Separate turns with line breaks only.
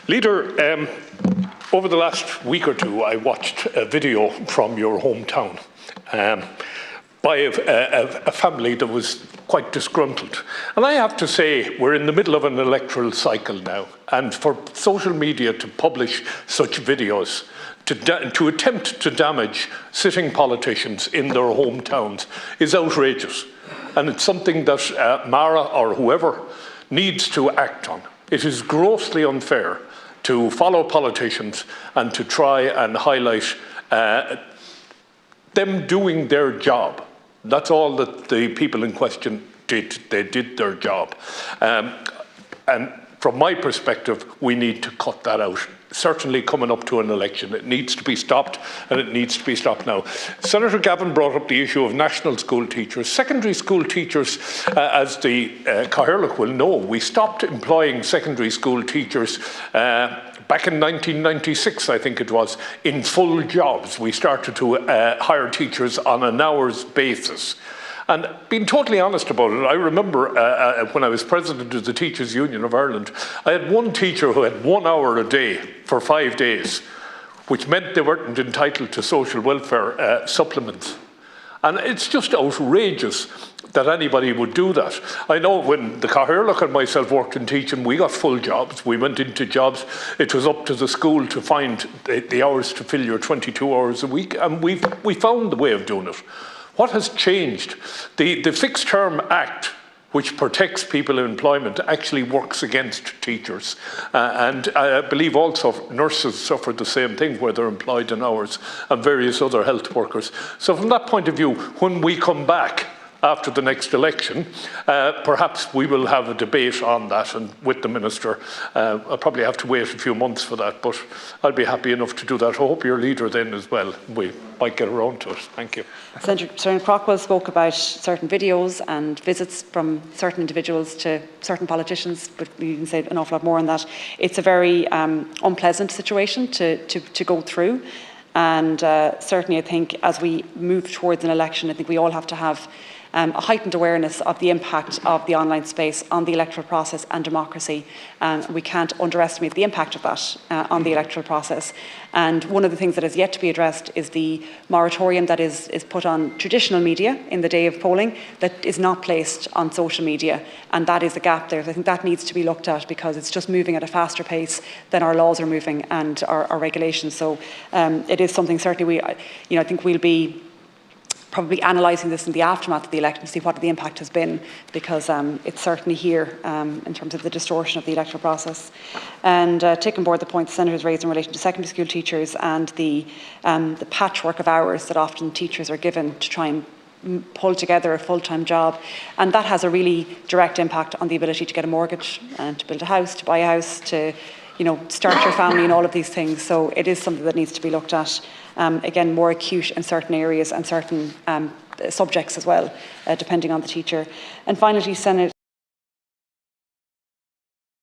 Leader, over the last week or two, I watched a video from your hometown by a family that was quite disgruntled. And I have to say, we're in the middle of an electoral cycle now, and for social media to publish such videos, to attempt to damage sitting politicians in their hometowns is outrageous. And it's something that Mara or whoever needs to act on. It is grossly unfair to follow politicians and to try and highlight them doing their job. That's all that the people in question did. They did their job. And from my perspective, we need to cut that out. Certainly coming up to an election, it needs to be stopped, and it needs to be stopped now. Senator Gavin brought up the issue of national school teachers. Secondary school teachers, as the Cathaoirleach will know, we stopped employing secondary school teachers back in 1996, I think it was, in full jobs. We started to hire teachers on an hour's basis. And being totally honest about it, I remember when I was president of the Teachers Union of Ireland, I had one teacher who had 1 hour a day for 5 days, which meant they weren't entitled to social welfare supplements. And it's just outrageous that anybody would do that. I know when the Cathaoirleach and myself worked in teaching, we got full jobs. We went into jobs. It was up to the school to find the hours to fill your 22 hours a week, and we found the way of doing it. What has changed? The Fixed Term Act, which protects people in employment, actually works against teachers. And I believe also nurses suffer the same thing where they're employed in hours, and various other health workers. So from that point of view, when we come back after the next election, perhaps we will have a debate on that and with the Minister. I'll probably have to wait a few months for that, but I'll be happy enough to do that. I hope your leader then as well. We might get around to it. Thank you.
Senator Craughwell spoke about certain videos and visits from certain individuals to certain politicians, but you can say an awful lot more on that. It's a very unpleasant situation to go through. And certainly I think as we move towards an election, I think we all have to have a heightened awareness of the impact of the online space on the electoral process and democracy. We can't underestimate the impact of that on the electoral process. And one of the things that has yet to be addressed is the moratorium that is put on traditional media in the day of polling that is not placed on social media. And that is a gap there. I think that needs to be looked at because it's just moving at a faster pace than our laws are moving and our regulations. So it is something certainly I think we'll be probably analysing this in the aftermath of the election to see what the impact has been, because it's certainly here in terms of the distortion of the electoral process. And taking on board the point the Senator has raised in relation to secondary school teachers and the patchwork of hours that often teachers are given to try and pull together a full-time job, and that has a really direct impact on the ability to get a mortgage and to build a house, to buy a house, to start your family and all of these things. So it is something that needs to be looked at. Again, more acute in certain areas and certain subjects as well, depending on the teacher. And finally, Senator